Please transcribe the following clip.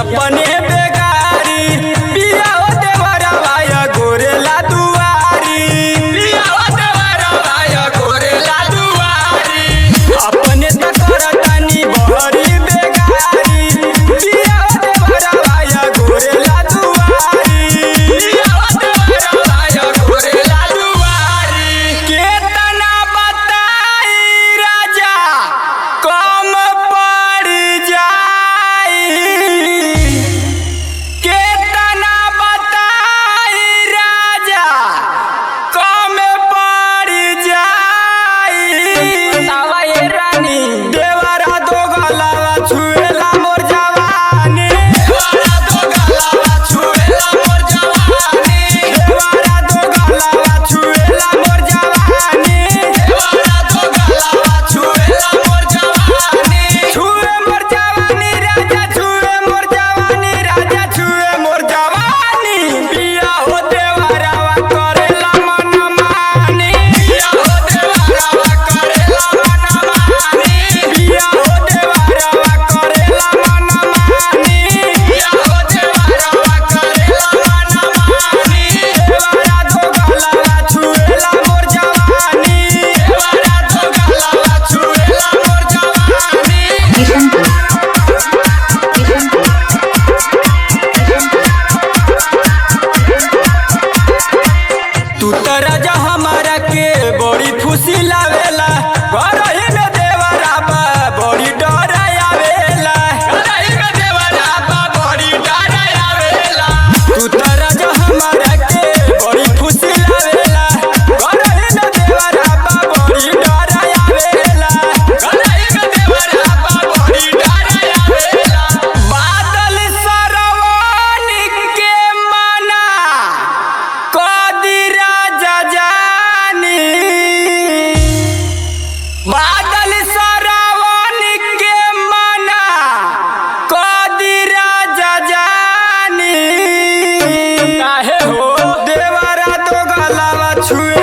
अपने बेगारी पिया हो देवरवाया गोरेला दुआरी, पिया हो देवरवाया गोरेला दुआरी, अपने त करतानी बहरी बेगारी पिया हो देवरवाया गोरेला दुआरी, पिया हो देवरवाया गोरेला दुआरी। केतना बताई राजा कम पड़ जाई, केतना बताई राजा कम पड़ जाई। आवा ये रानी देवरा दो गलावा छुएला मोर जवानी, देवरा दो गलावा छुएला मोर जवानी, देवरा दो गलावा छुएला मोर जवानी, देवरा दो गलावा छुएला मोर जवानी, छुए मोर जवानी राजा छुए मोर जवानी, राजा छुए मोर जवानी, पिया हो देवरावा करेला मन मानी, पिया हो देवरावा करेला मन मानी, पिया हो देवरावा करेला मन मानी, पिया हो देवरावा करेला मन मानी, देवरा दो गलावा छुएला मोर जवानी, देवरा दो गलावा छुएला मोर जवानी। तू त राजा हमारा के बड़ी खुशी लावेला, घरही में देवरा बा बड़ी डर आवेला, घरही में देवरा बा बड़ी डर आवेला। तू त राजा हमारा के बड़ी खुशी लावेला, घरही में देवरा बा बड़ी डर आवेला, घरही में देवरा बा बड़ी डर आवेला। बादल सरवानी के मना कदी राजा जानी, बादल सरवानी के मना कदी राजा जानी, काहे हो देवरा तो गलावा छुए